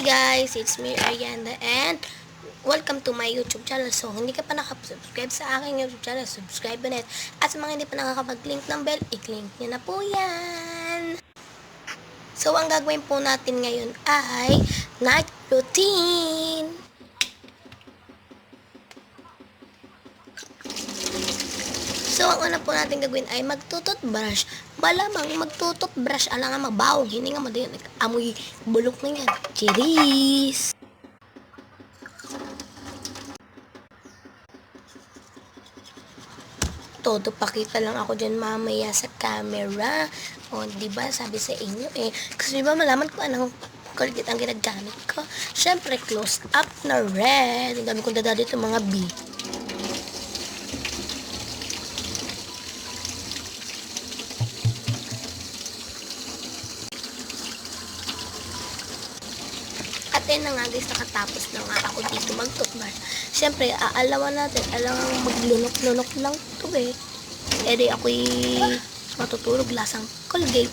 Hi guys, it's me Arianda and welcome to my YouTube channel. So, hindi ka pa nakasubscribe sa aking YouTube channel, subscribe na. At sa mga hindi pa nakakapag-link ng bell, i-click nyo na po yan. So, ang gagawin po natin ngayon ay night routine. So, ang una po natin gagawin ay magtututbrush. Malamang magtututbrush, ala nga mabawang, hindi nga madayon, amoy bulok na yan. Cheers! Todo pakita lang ako dyan mamaya sa camera. O, diba, sabi sa inyo eh. Kasi diba malaman ko anong kulit ang ginagamit ko. Siyempre, close up na red. Ang dami kong dada dito mga B. At yun na nga guys, nakatapos na nga ako dito mag-toothbrush. Siyempre, aalaman natin, alangang maglunok-lunok lang ito eh. E di ako'y matutulog lasang Colgate.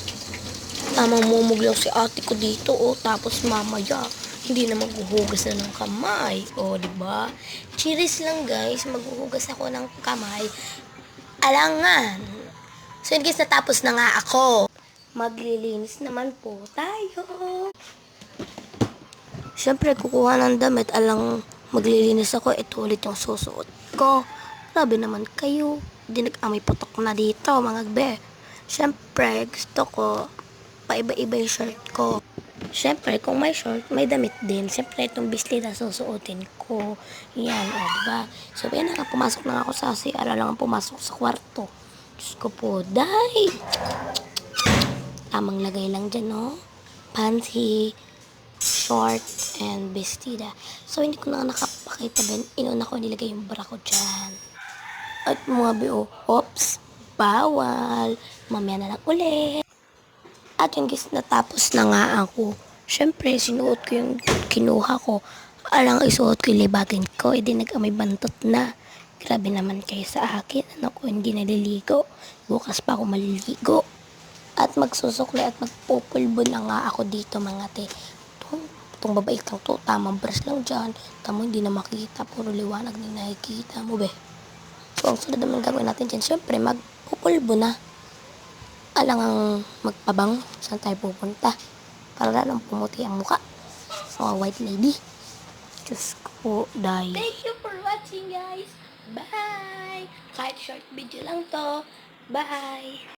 Tamang mumuglaw si ate ko dito tapos mamaya, hindi na maghuhugas na ng kamay. Diba? Cheers lang guys, maghuhugas ako ng kamay. Alangan. So yun guys, natapos na nga ako. Maglilinis naman po tayo. Siyempre, kukuha ng damit, alang maglilinis ako, ito ulit yung susuot ko. Grabe naman kayo, di nag-amoy putok na dito, mga gbe. Siyempre, gusto ko, paiba-iba yung shirt ko. Siyempre, kung may short, may damit din. Siyempre, itong bisli na susuotin ko. Yan, diba? So, yan na nga, pumasok na ako sa CR, lang pumasok sa kwarto. Diyos ko po, day! Tamang lagay lang dyan, no? Panty, short, and bestida. So, hindi ko na nakapakita din. Inuna ko nilagay yung bra ko dyan. At mga bio, oops, bawal. Mamaya na lang ulit. At yung guys, natapos na nga ako. Siyempre, sinuot ko yung kinuha ko. Alang isuot ko yung libagin ko. E di nag-amay bantot na. Grabe naman kayo sa akin. Ano ko, hindi naliligo. Bukas pa ako maliligo. At magsusukli at magpupulbo na nga ako dito mga te. Itong babae lang to, tamang brush lang dyan. Tamo hindi na makita, puro liwanag na nakikita mo be. So ang sunod naman gagawin natin dyan, syempre magpupulbo na. Alang ang magpabang, saan tayo pupunta? Para lang pumuti ang muka. So white lady. Diyos ko, day. Thank you for watching guys. Bye! Kahit short video lang to. Bye!